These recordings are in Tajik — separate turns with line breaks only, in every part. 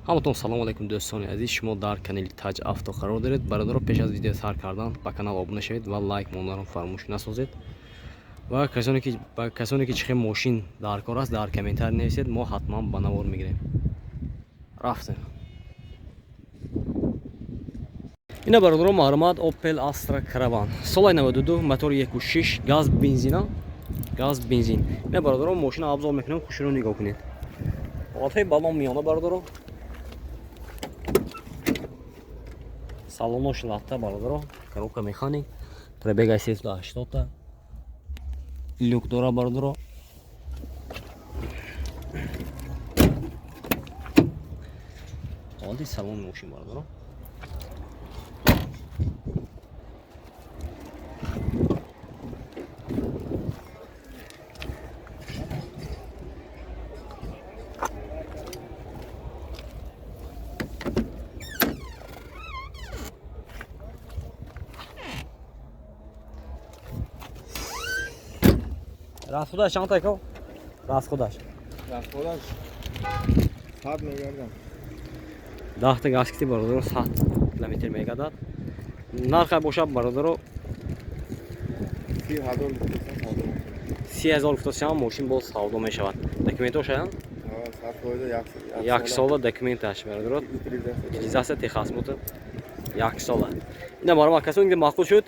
ҳаматон салом алайкум дӯстони азиз, шумо дар канали Taj Авто қарор доред. Бародаро, пеш аз видео сар кардан ба канал обуна шавед ва лайк мондаро фаромӯш насозед. Ва касоне ки чихе мошин дар кор аст, дар комментар нависед, мо ҳатман ба навор мегирем. Рафтем. Ина бародаро маълумот Opel Astra Caravan. Соли 92, мотори 1.6, газ бензин. Ина бародаро мошина обзор мекунем, хушро нигоҳ кунед. Ҳолатҳои балон миёна бародаро. Салонош латта бародаро, коробка механик, пробега 380, люк дора бародаро. Ҳолати салони мошин бародаро. Расходаш чанд тайко? Расходаш
100 мегардам.
10 та гаскити бародаро 100 км мегардад. Нархай бошад бародаро 30,000 футосиам мошин боз савдо мешавад. Документош аян? 1 сола документаш бародаро. Утилизация техасмота 1 сола. Ина барома касон ки мақбул шуд.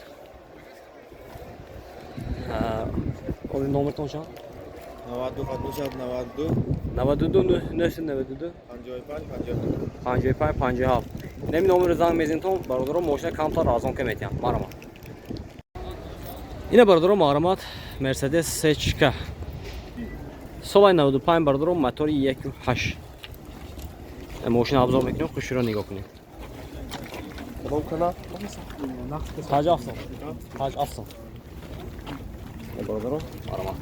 Оли номертон чанд? 92 992 55 57. Неми номер занг мезинтон бародаро мошина камтар арзон метиям. Марама. Ина бародаро маълумот Mercedes C-ка. Соли 95 бародаро мотори 1.8. Мошина обзор мекунем, хушро нигоҳ кунед. Taj Avto. Бародаро маълумот.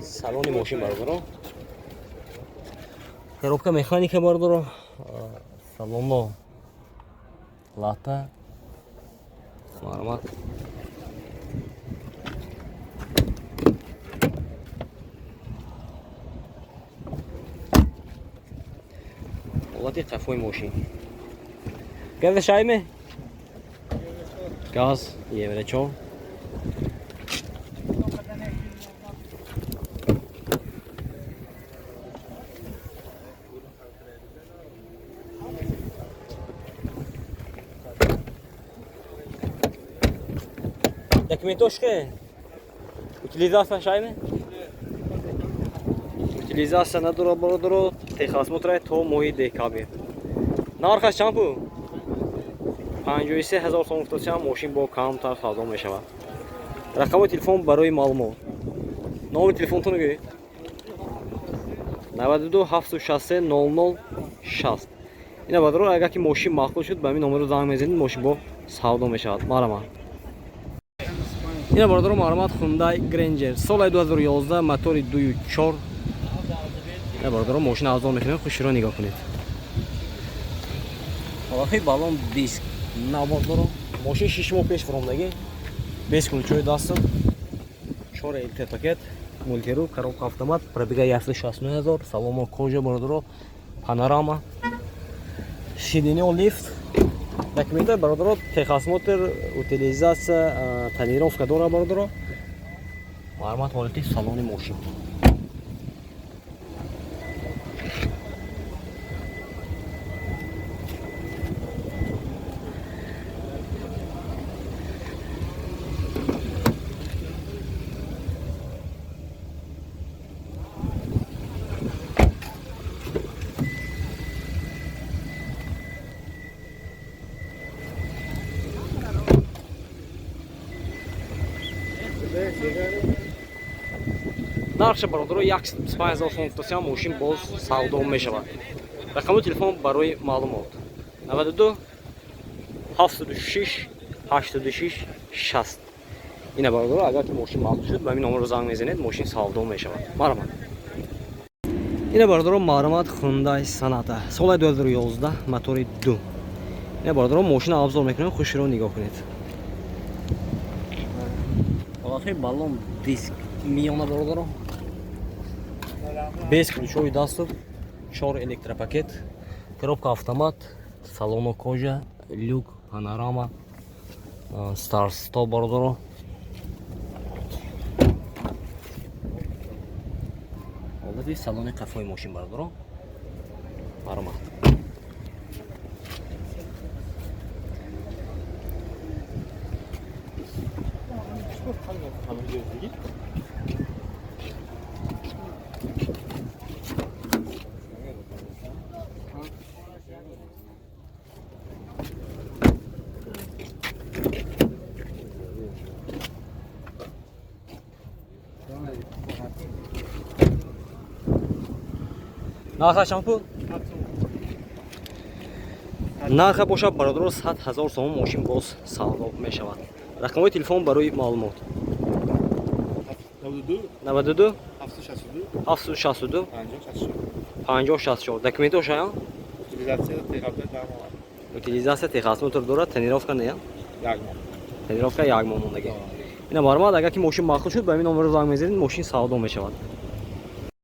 Салони мошин бародаро. Коробка механика бародаро. Салоно лата. Маълумот. Ҳолати қафои мошин. Газа шайме? Газ, евречо. Документош ке? Утилизация шайме? Утилизация надора бародаро, техосмотр то моҳи декабр. Нархаш чанд бу? 53,000 сом футосиам мошин бо камтар савдо мешавад. Рақами телефон барои маълумот. Номери телефонтон гӯед? 92 763 0060. Ина бародаро, агар ки мошин мақбул шуд, ба ҳамин номеро занг мезанед, мошин бо савдо мешавад. Марама. Ина бародаро маълумот Hyundai Granger. Соли 2011, мотори 2.4. Ина бародаро мошина арзон мекунем, хушро нигоҳ кунед. Ҳолати балон диск. Навбордоро мошин 6 моҳ пеш фаромдаги. Без ключои дастам. 4 LT пакет, мультиру, коробка автомат, пробега 169,000, салоно кожа бародаро, панорама, сиденё лифт. Документаи бародаро, техосмотр, утилизация, тонировка дора бародаро. Маълумот ҳолати салони мошин. нархша бародаро 125,000 сом футосиам мошин боз савдо мешавад. Рақами телефон барои маълумот 92 76 86 60. Ина бародаро, агар ки мошин мақбул шуд, ба ҳамин номеро занг мезанед, мошин савдо мешавад. Марама. Ина бародаро маълумот Hyundai Sonata. Соли 2011, мотори 2. Ина бародаро мошина обзор мекунем, хушро нигоҳ кунед. Ҳолати балон диск миёна бародаро. без ключовой доступ, 4 электропакет, коробка автомат, салон кожа, люк, панорама, старт-стоп бордоро. Ҳолати салони қафои мошин бардоро. Мармат. нарха чанд пул? нарха бошад бародаро 100 000 сом мошин боз савдо мешавад. рақамҳои телефон барои маълумот 92 762 5064. документош ая? утилизация техасмотор дорад. тренировка не? тренировка 1 моҳ мондаги. ина мармад агар ки мошин махлуд шуд ба ин номеро занг мезанед, мошин савдо мешавад.